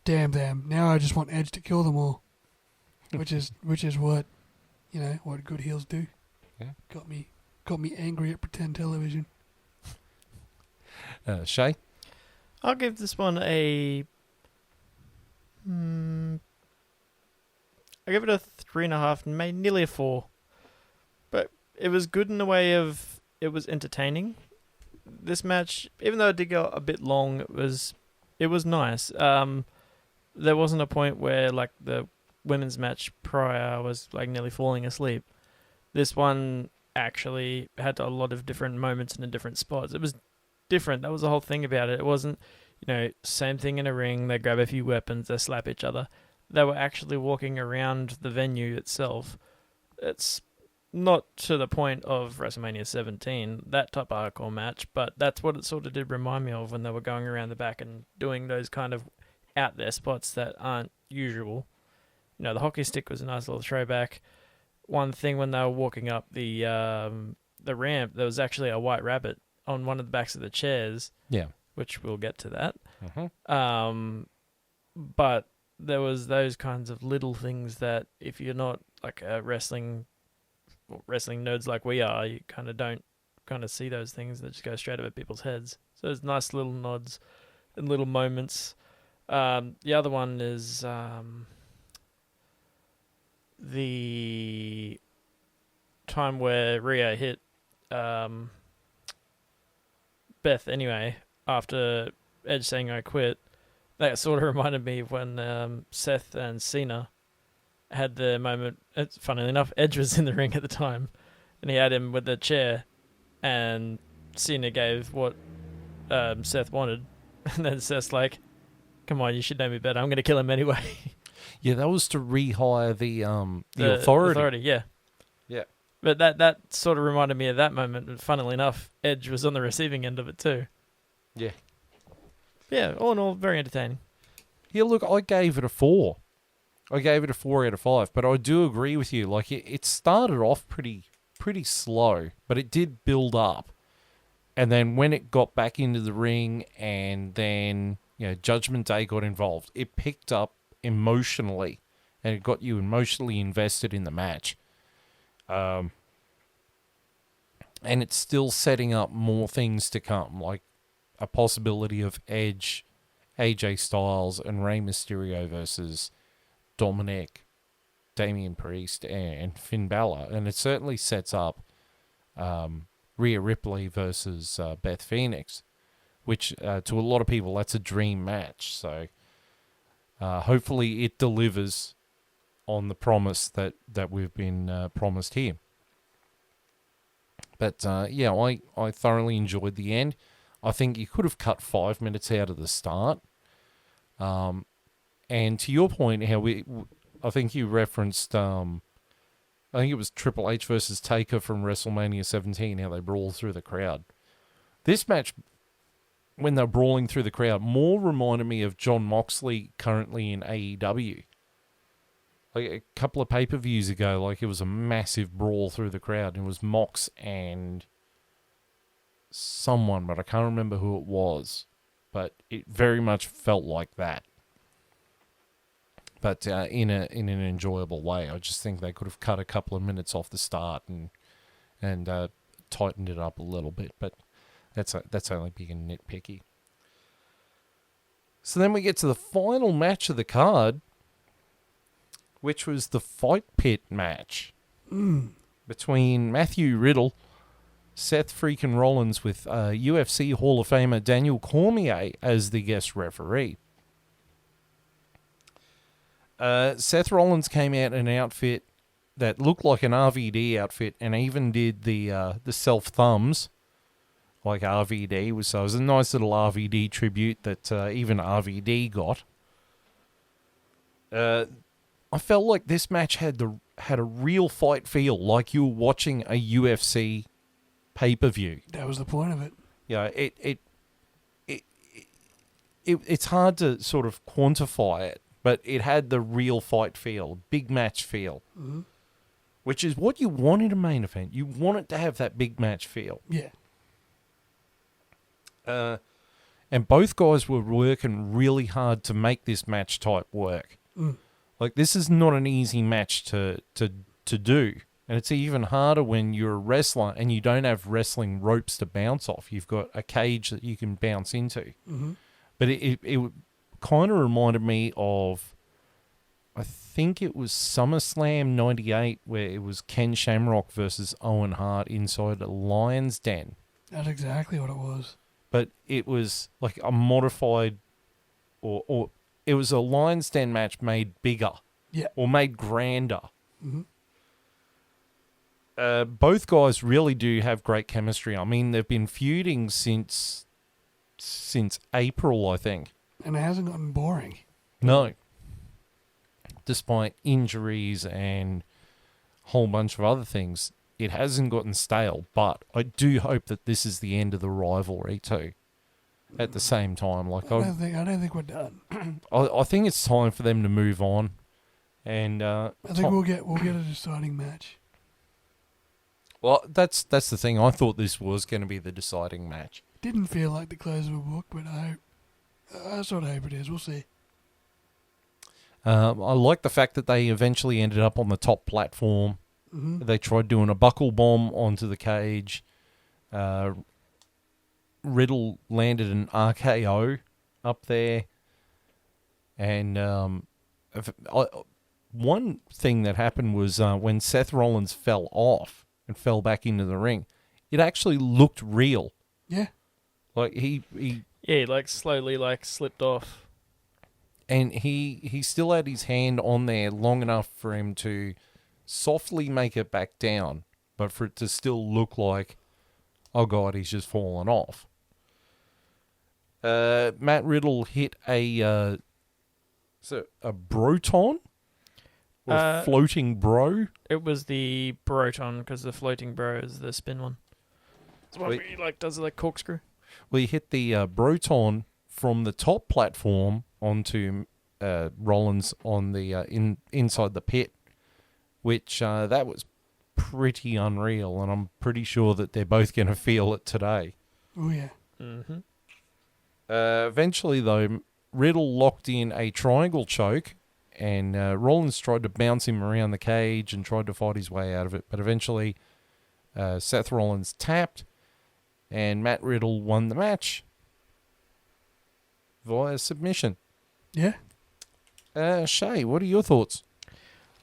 Damn them. Now I just want Edge to kill them all. Which is what, you know, what good heels do. Yeah. Got me angry at pretend television. Shay? I'll give this one a. I give it a 3.5, nearly a 4. But it was good in the way of it was entertaining. This match, even though it did go a bit long, it was nice. There wasn't a point where like the women's match prior I was like nearly falling asleep. This one actually had a lot of different moments in the different spots. It was different. That was the whole thing about it. It wasn't, same thing in a ring. They grab a few weapons, they slap each other. They were actually walking around the venue itself. It's not to the point of WrestleMania 17, that type of hardcore match, but that's what it sort of did remind me of when they were going around the back and doing those kind of out there spots that aren't usual. The hockey stick was a nice little throwback. One thing when they were walking up the ramp, there was actually a white rabbit on one of the backs of the chairs. Yeah. Which we'll get to that. Mm-hmm. But there was those kinds of little things that if you're not like a wrestling nerds like we are, you kind of don't kind of see those things that just go straight over people's heads. So there's nice little nods and little moments. The other one is the time where Rhea hit Beth anyway after Edge saying I quit. That sort of reminded me of when Seth and Cena had the moment. Funnily enough, Edge was in the ring at the time, and he had him with the chair, and Cena gave what Seth wanted, and then Seth's like, "Come on, you should know me better. I'm going to kill him anyway." Yeah, that was to rehire the authority. Yeah. Yeah. But that sort of reminded me of that moment. And funnily enough, Edge was on the receiving end of it too. Yeah. Yeah, all in all, very entertaining. Yeah, look, I gave it a 4. I gave it a 4 out of 5, but I do agree with you. Like, it started off pretty slow, but it did build up. And then when it got back into the ring and then, Judgment Day got involved, it picked up emotionally, and it got you emotionally invested in the match. And it's still setting up more things to come, like a possibility of Edge, AJ Styles, and Rey Mysterio versus Dominic, Damian Priest, and Finn Balor. And it certainly sets up Rhea Ripley versus Beth Phoenix, which to a lot of people, that's a dream match. So hopefully it delivers on the promise that we've been promised here. But yeah, I thoroughly enjoyed the end. I think you could have cut 5 minutes out of the start. And to your point, how I think you referenced, I think it was Triple H versus Taker from WrestleMania 17, how they brawl through the crowd. This match, when they're brawling through the crowd, more reminded me of John Moxley currently in AEW. Like a couple of pay-per-views ago, like it was a massive brawl through the crowd. It was Mox and someone, but I can't remember who it was. But it very much felt like that. But in an enjoyable way. I just think they could have cut a couple of minutes off the start and tightened it up a little bit. But that's only being nitpicky. So then we get to the final match of the card, which was the Fight Pit match between Matthew Riddle, Seth freaking Rollins with UFC Hall of Famer Daniel Cormier as the guest referee. Seth Rollins came out in an outfit that looked like an RVD outfit and even did the self thumbs like RVD. So it was a nice little RVD tribute that even RVD got. I felt like this match had a real fight feel, like you were watching a UFC pay-per-view. That was the point of it. Yeah, it's hard to sort of quantify it, but it had the real fight feel, big match feel, which is what you want in a main event. You want it to have that big match feel. Yeah. And both guys were working really hard to make this match type work. Like, this is not an easy match to do. And it's even harder when you're a wrestler and you don't have wrestling ropes to bounce off. You've got a cage that you can bounce into. But it kind of reminded me of, I think it was SummerSlam 98, where it was Ken Shamrock versus Owen Hart inside a Lion's Den. That's exactly what it was. But it was like a modified, or it was a Lion's Den match made bigger. Yeah. Or made grander. Both guys really do have great chemistry. I mean, they've been feuding since April, I think. And it hasn't gotten boring. No. Despite injuries and a whole bunch of other things, it hasn't gotten stale. But I do hope that this is the end of the rivalry too. At the same time, like I don't think we're done. I think it's time for them to move on. And I think we'll get a deciding match. Well, that's the thing. I thought this was going to be the deciding match. Didn't feel like the close of a book, but I sort of hope it is. We'll see. I like the fact that they eventually ended up on the top platform. They tried doing a buckle bomb onto the cage. Riddle landed an RKO up there. And one thing that happened was when Seth Rollins fell off and fell back into the ring, it actually looked real. Yeah. Like he like slowly slipped off. And he still had his hand on there long enough for him to softly make it back down, but for it to still look like, oh God, he's just fallen off. Matt Riddle hit a Broton? Or floating bro? It was the Broton, because the floating bro is the spin one. It's one where he does a corkscrew. Well, he hit the Broton from the top platform onto Rollins on the inside the pit, which that was pretty unreal, and I'm pretty sure that they're both going to feel it today. Oh, yeah. Eventually, though, Riddle locked in a triangle choke, and Rollins tried to bounce him around the cage and tried to fight his way out of it, but eventually Seth Rollins tapped, and Matt Riddle won the match via submission. Yeah. Shay, what are your thoughts?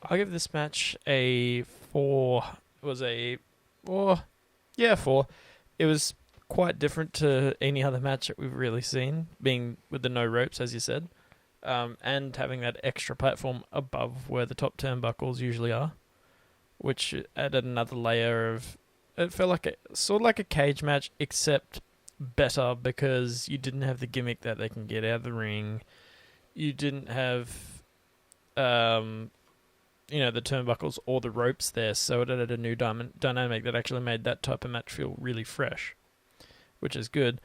I'll give this match a 4. It was a 4. Yeah, 4. It was quite different to any other match that we've really seen, being with the no ropes, as you said, and having that extra platform above where the top turnbuckles usually are, which added another layer of. It felt like sort of like a cage match, except better because you didn't have the gimmick that they can get out of the ring. You didn't have, the turnbuckles or the ropes there, so it added a new dynamic that actually made that type of match feel really fresh, which is good.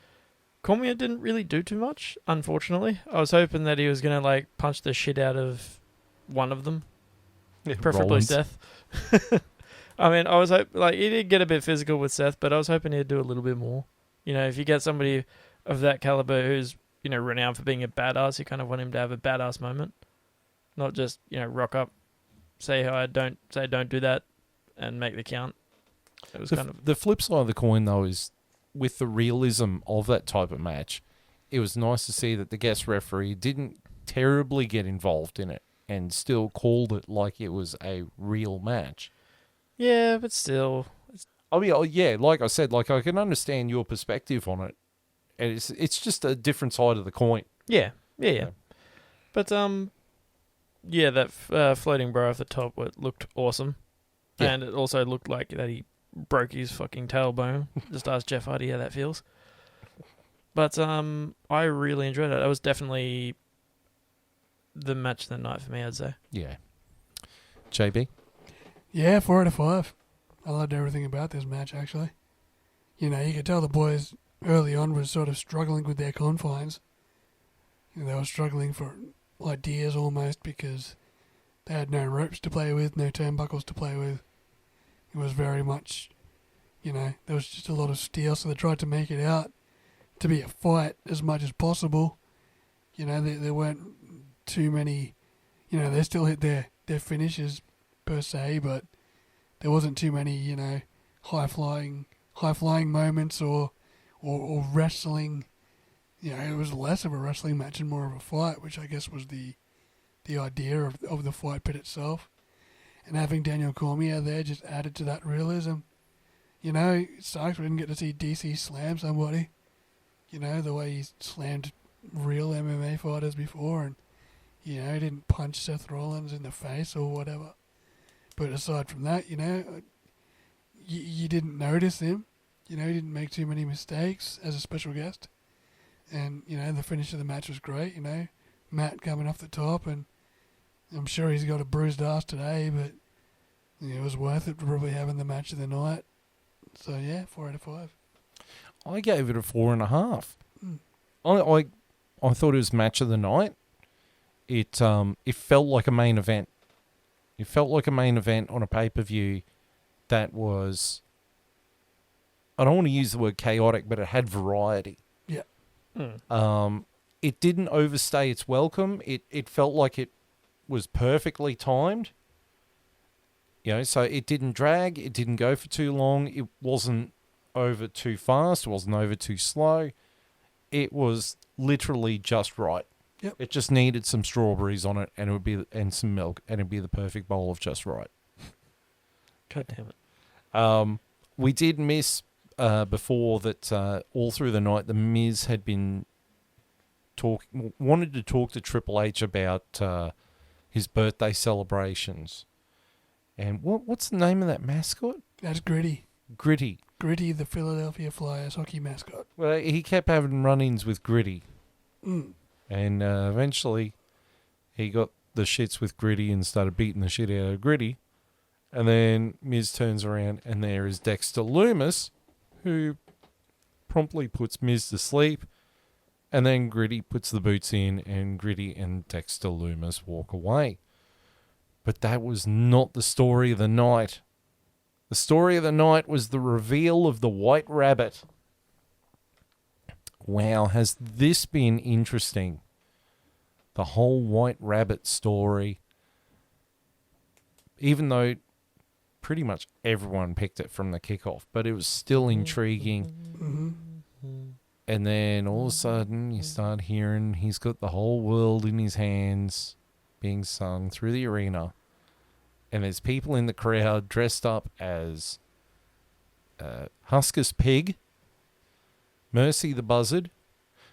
Cormier didn't really do too much, unfortunately. I was hoping that he was going to punch the shit out of one of them, preferably Rollins. Seth. I mean, I was hoping, he did get a bit physical with Seth, but I was hoping he'd do a little bit more. If you get somebody of that caliber who's, renowned for being a badass, you kind of want him to have a badass moment. Not just, rock up, say hi, don't do that, and make the count. It was The flip side of the coin, though, is with the realism of that type of match, it was nice to see that the guest referee didn't terribly get involved in it and still called it like it was a real match. Yeah, but still. I mean, yeah, like I said, I can understand your perspective on it. And it's just a different side of the coin. Yeah. But, that floating bro off the top looked awesome. Yeah. And it also looked like that he broke his fucking tailbone. Just ask Jeff Hardy how that feels. But I really enjoyed it. That was definitely the match of the night for me, I'd say. Yeah. JB? Yeah, 4 out of 5. I loved everything about this match, actually. You could tell the boys early on were sort of struggling with their confines. They were struggling for ideas almost because they had no ropes to play with, no turnbuckles to play with. It was very much, there was just a lot of steel, so they tried to make it out to be a fight as much as possible. There weren't too many, they still hit their finishes per se, but there wasn't too many, high flying moments or wrestling. It was less of a wrestling match and more of a fight, which I guess was the idea of the fight pit itself. And having Daniel Cormier there just added to that realism. It sucks we didn't get to see DC slam somebody. The way he slammed real MMA fighters before, and he didn't punch Seth Rollins in the face or whatever. But aside from that, you didn't notice him. He didn't make too many mistakes as a special guest. And, the finish of the match was great, Matt coming off the top, and I'm sure he's got a bruised ass today, but it was worth it for probably having the match of the night. So, yeah, 4 out of 5. I gave it a 4.5. I thought it was match of the night. It felt like a main event. It felt like a main event on a pay-per-view that was, I don't want to use the word chaotic, but it had variety. Yeah. It didn't overstay its welcome. It felt like it was perfectly timed. So it didn't drag. It didn't go for too long. It wasn't over too fast. It wasn't over too slow. It was literally just right. Yep. It just needed some strawberries on it, and some milk, and it'd be the perfect bowl of just right. God damn it. We did miss before that all through the night, the Miz had been wanted to talk to Triple H about his birthday celebrations. And what's the name of that mascot? That's Gritty. Gritty. Gritty, the Philadelphia Flyers hockey mascot. Well, he kept having run-ins with Gritty. Mm. And eventually he got the shits with Gritty and started beating the shit out of Gritty. And then Miz turns around and there is Dexter Lumis, who promptly puts Miz to sleep. And then Gritty puts the boots in and Gritty and Dexter Lumis walk away. But that was not the story of the night. The story of the night was the reveal of the White Rabbit. Wow, has this been interesting? The whole White Rabbit story. Even though pretty much everyone picked it from the kickoff, but it was still intriguing. Mm-hmm. And then all of a sudden you start hearing he's got the whole world in his hands being sung through the arena. And there's people in the crowd dressed up as Husker's pig Mercy the Buzzard.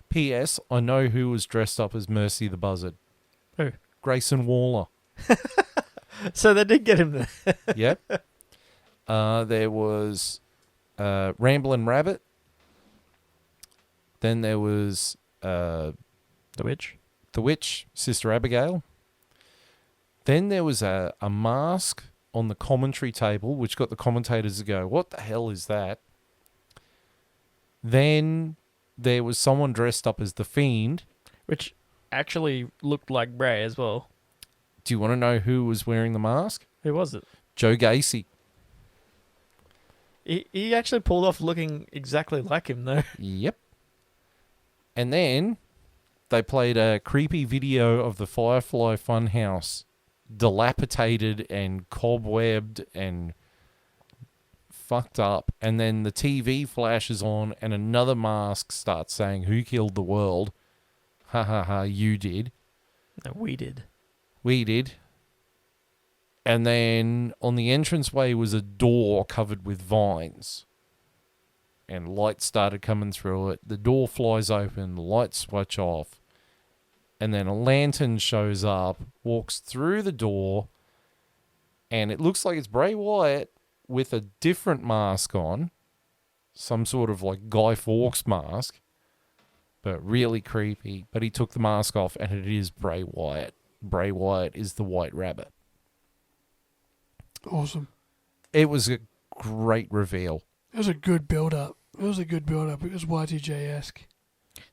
P.S. I know who was dressed up as Mercy the Buzzard. Who? Grayson Waller. So they did get him there. Yep. There was Ramblin' Rabbit. Then there was The Witch. the Witch, Sister Abigail. Then there was a mask on the commentary table, which got the commentators to go, what the hell is that? Then there was someone dressed up as the Fiend. Which actually looked like Bray as well. Do you want to know who was wearing the mask? Who was it? Joe Gacy. He actually pulled off looking exactly like him, though. Yep. And then they played a creepy video of the Firefly Funhouse, dilapidated and cobwebbed and fucked up. And then the TV flashes on and another mask starts saying, who killed the world? Ha ha ha, you did. No, we did. We did. And then on the entranceway was a door covered with vines. And light started coming through it. The door flies open, the lights switch off. And then a lantern shows up, walks through the door, and it looks like it's Bray Wyatt with a different mask on. Some sort of like Guy Fawkes mask. But really creepy. But he took the mask off, and it is Bray Wyatt. Bray Wyatt is the White Rabbit. Awesome. It was a great reveal. It was a good build-up. It was Y2J-esque.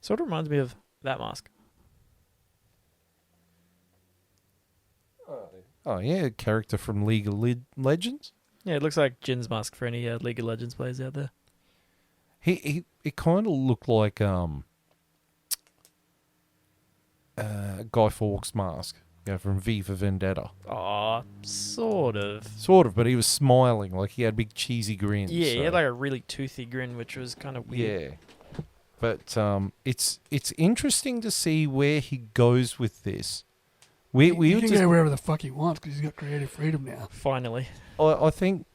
Sort of reminds me of that mask. Oh, yeah, character from League of Legends. Yeah, it looks like Jin's mask for any League of Legends players out there. It kind of looked like Guy Fawkes mask, from V for Vendetta. Aw, sort of. Sort of, but he was smiling, like he had big cheesy grins. Yeah, he so- had like a really toothy grin, which was kind of weird. Yeah. But it's interesting to see where he goes with this. We He were can just, go wherever the fuck he wants because he's got creative freedom now. Finally. I think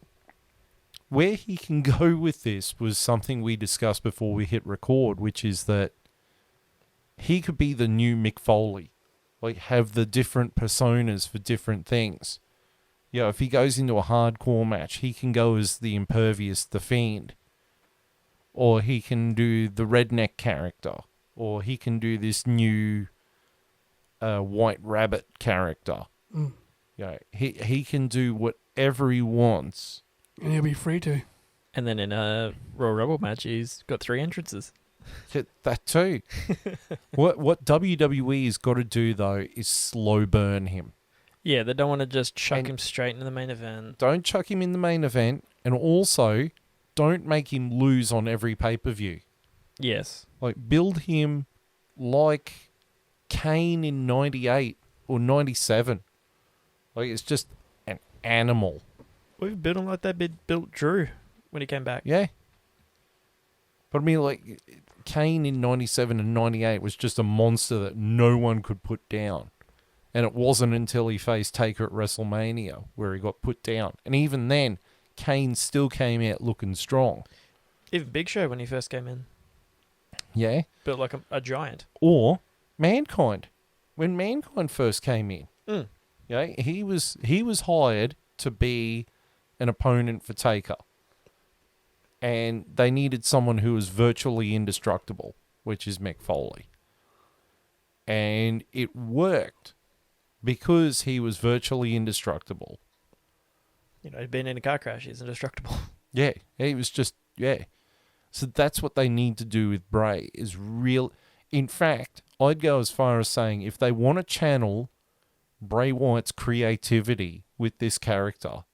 where he can go with this was something we discussed before we hit record, which is that he could be the new Mick Foley, like have the different personas for different things. You know, if he goes into a hardcore match, he can go as the Impervious, the Fiend, or he can do the redneck character, or he can do this new White Rabbit character. Mm. You know, he can do whatever he wants. And he'll be free to. And then in a Royal Rumble match, he's got 3 entrances. That too. What WWE has got to do though is slow burn him. Yeah, they don't want to just chuck And- him straight into the main event. Don't chuck him in the main event, and also don't make him lose on every pay-per-view. Yes. Like build him like Kane in 98 or 97. Like it's just an animal. We've built him like they built Drew when he came back. Yeah. But I mean, like, Kane in 97 and 98 was just a monster that no one could put down. And it wasn't until he faced Taker at WrestleMania where he got put down. And even then, Kane still came out looking strong. Even Big Show when he first came in. Yeah. Built like a giant. Or Mankind. When Mankind first came in, Mm. yeah, he was hired to be an opponent for Taker. And they needed someone who was virtually indestructible, which is Mick Foley. And it worked because he was virtually indestructible. You know, he'd been in a car crash. He's indestructible. Yeah, he was just, yeah. So that's what they need to do with Bray, is real. In fact, I'd go as far as saying if they want to channel Bray Wyatt's creativity with this character,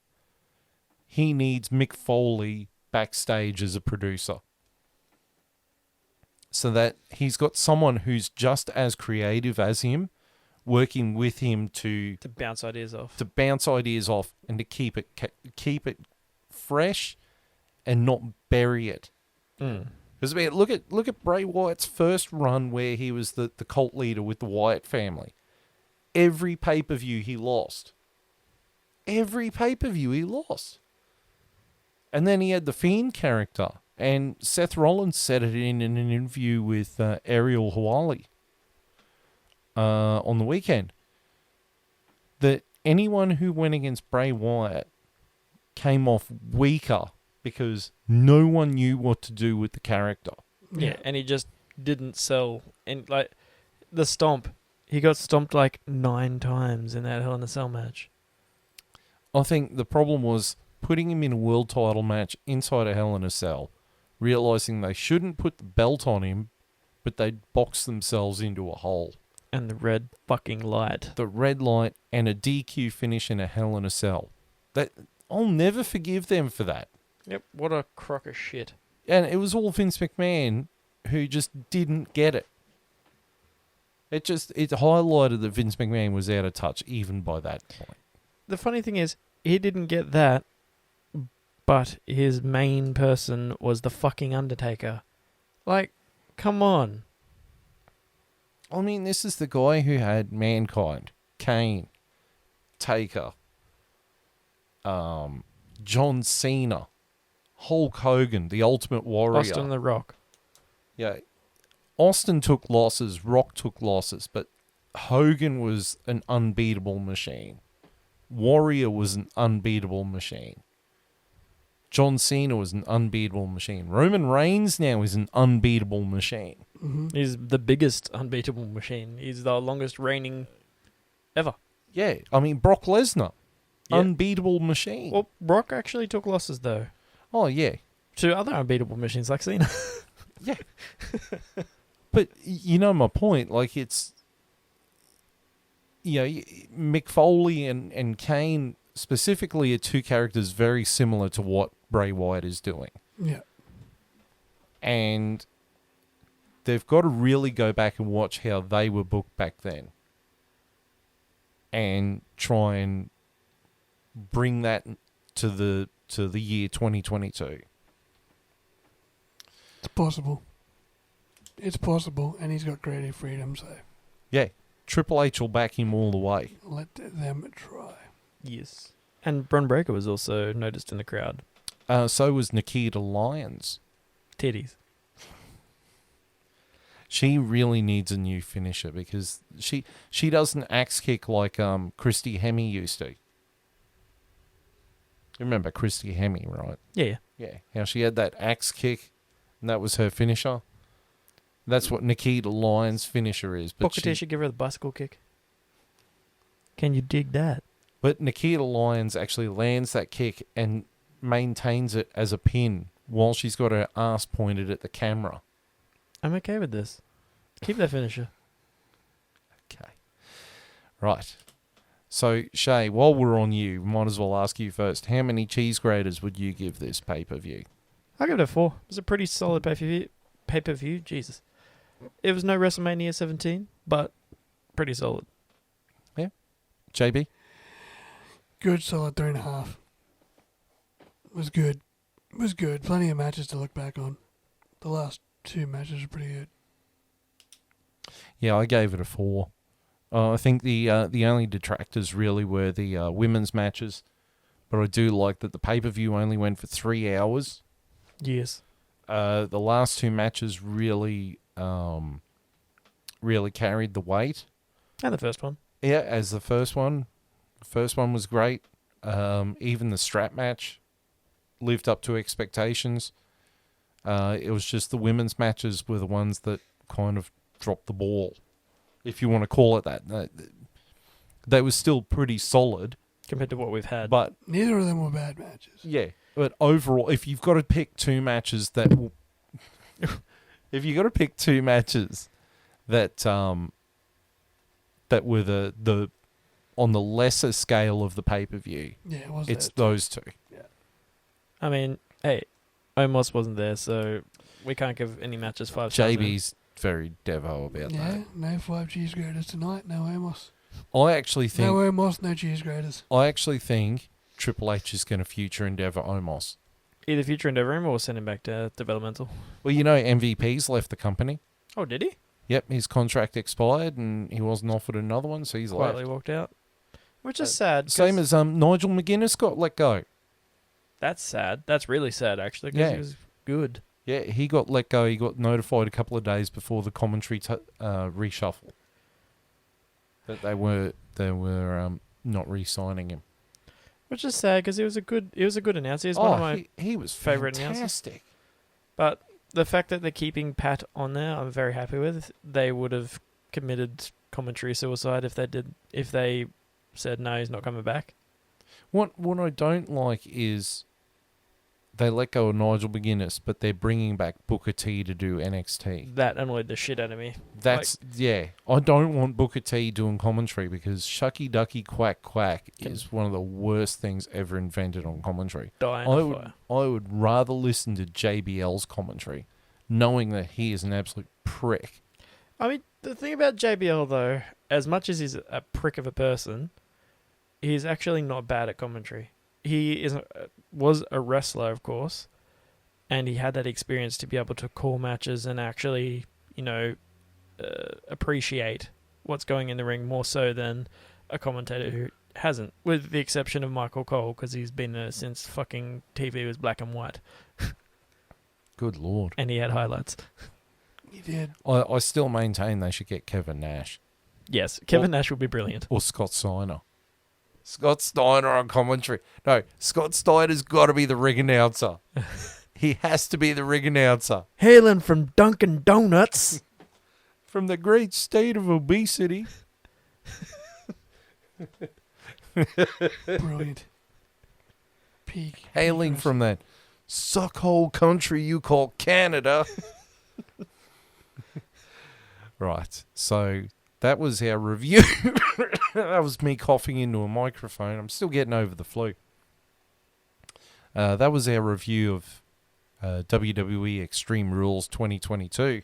he needs Mick Foley backstage as a producer. So that he's got someone who's just as creative as him, working with him to bounce ideas off. bounce ideas off and to keep it fresh and not bury it. Mm. Because I mean, look at Bray Wyatt's first run where he was the cult leader with the Wyatt family. Every pay-per-view he lost. Every pay-per-view he lost. And then he had the Fiend character. And Seth Rollins said it in an interview with Ariel Hawali on the weekend, that anyone who went against Bray Wyatt came off weaker because no one knew what to do with the character. Yeah, and he just didn't sell. And like the stomp, he got stomped like 9 times in that Hell in a Cell match. I think the problem was putting him in a world title match inside a Hell in a Cell, realizing they shouldn't put the belt on him, but they'd box themselves into a hole. And the red fucking light. The red light and a DQ finish in a Hell in a Cell. That I'll never forgive them for that. Yep, what a crock of shit. And it was all Vince McMahon who just didn't get it. It highlighted that Vince McMahon was out of touch even by that point. The funny thing is, he didn't get that, but his main person was the fucking Undertaker. Like, come on. I mean, this is the guy who had Mankind, Kane, Taker, John Cena, Hulk Hogan, the Ultimate Warrior. Austin the Rock. Yeah. Austin took losses, Rock took losses, but Hogan was an unbeatable machine. Warrior was an unbeatable machine. John Cena was an unbeatable machine. Roman Reigns now is an unbeatable machine. Mm-hmm. He's the biggest unbeatable machine. He's the longest reigning ever. Yeah, I mean, Brock Lesnar, Yeah. unbeatable machine. Well, Brock actually took losses, though, Oh, yeah. to other unbeatable machines like Cena. Yeah. But you know my point. Like, it's, you know, Mick Foley and Kane specifically are two characters very similar to what Bray Wyatt is doing. Yeah. And they've got to really go back and watch how they were booked back then. And try and bring that to the year 2022. It's possible. It's possible, and he's got creative freedom, so Yeah. Triple H will back him all the way. let them try. Yes. And Bron Breakker was also noticed in the crowd. So was Nikita Lyons. Titties. She really needs a new finisher because she does an axe kick like Christy Hemme used to. You remember Christy Hemme, right? Yeah. Yeah. How she had that axe kick and that was her finisher. That's what Nikita Lyons' finisher is. Booker T should give her the bicycle kick. Can you dig that? But Nikita Lyons actually lands that kick and maintains it as a pin while she's got her ass pointed at the camera. I'm okay with this. Keep that finisher. Okay. Right. So, Shay, while we're on you, might as well ask you first. How many cheese graters would you give this pay-per-view? I'll give it a 4. It was a pretty solid pay-per-view. Jesus. It was no WrestleMania 17, but pretty solid. JB? Good, solid 3.5. Was good. Was good. Plenty of matches to look back on. The last 2 matches are pretty good. Yeah, I gave it a 4. I think the only detractors really were the women's matches, but I do like that the pay-per-view only went for 3 hours. Yes. The last 2 matches really carried the weight. And the first one. Yeah, as the first one. The first one was great. Even the strap match lived up to expectations. It was just the women's matches were the ones that kind of dropped the ball, if you want to call it that. They were still pretty solid. Compared to what we've had. But Neither of them were bad matches. yeah, but overall, if you've got to pick 2 matches that will... if you've got to pick 2 matches that that were the on the lesser scale of the pay-per-view, Yeah, it was. it's those. those 2. I mean, hey, Omos wasn't there, so we can't give any matches 5 stars. JB's very devo about Yeah, no 5 cheese graters tonight. No Amos. that. I actually think No Amos, no cheese graters. Triple H is going to future endeavor Omos. Either Future Endeavor him or send him back to developmental. Well, you know, MVP's left the company. Oh, did he? Yep, his contract expired and he wasn't offered another one, so he's Quietly left. walked out. Which is sad. Same 'cause as Nigel McGuinness got let go. That's sad. That's really sad, actually, because Yeah. he was good. Yeah, he got let go. He got notified a couple of days before the commentary reshuffle that they were not re-signing him. Which is sad because he was a good announcer. He's one of my he was favourite announcers. fantastic. But the fact that they're keeping Pat on there, I'm very happy with. They would have committed commentary suicide if they said no, he's not coming back. What I don't like is they let go of Nigel McGuinness, but they're bringing back Booker T to do NXT. That annoyed the shit out of me. I don't want Booker T doing commentary because Shucky Ducky Quack Quack is one of the worst things ever invented on commentary. I would rather listen to JBL's commentary, knowing that he is an absolute prick. I mean, the thing about JBL though, as much as he's a prick of a person, he's actually not bad at commentary. He was a wrestler, of course, and he had that experience to be able to call matches and actually, appreciate what's going in the ring more so than a commentator who hasn't, with the exception of Michael Cole, because he's been there since fucking TV was black and white. Good Lord. And he had highlights. He did. I still maintain they should get Kevin Nash. Yes, Kevin Nash would be brilliant. Or Scott Steiner. Scott Steiner on commentary. No, Scott Steiner's got to be the ring announcer. He has to be the ring announcer. Hailing from Dunkin' Donuts. From the great state of obesity. Brilliant. Peak. Hailing from that suckhole country you call Canada. Right, so that was our review. That was me coughing into a microphone. I'm still getting over the flu. That was our review of WWE Extreme Rules 2022.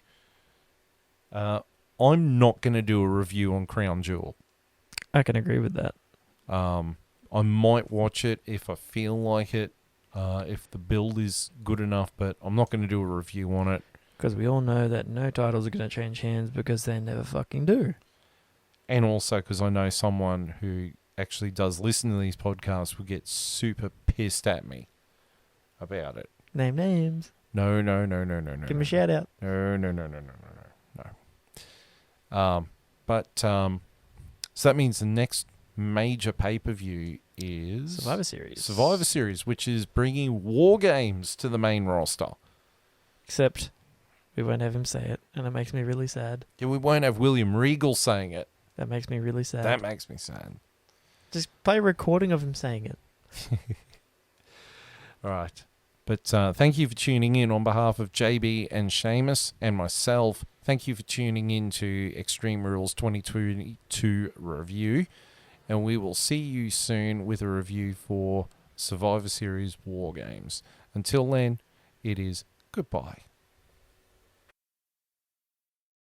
I'm not going to do a review on Crown Jewel. I can agree with that. I might watch it if I feel like it, if the build is good enough, but I'm not going to do a review on it. Because we all know that no titles are going to change hands because they never fucking do. And also because I know someone who actually does listen to these podcasts will get super pissed at me about it. Name names. No. Give him a shout out. No. So that means the next major pay-per-view is Survivor Series, which is bringing War Games to the main roster. Except we won't have him say it, and it makes me really sad. Yeah, we won't have William Regal saying it. That makes me really sad. That makes me sad. Just play a recording of him saying it. All right. But thank you for tuning in on behalf of JB and Seamus and myself. Thank you for tuning in to Extreme Rules 2022 review. And we will see you soon with a review for Survivor Series War Games. Until then, it is goodbye.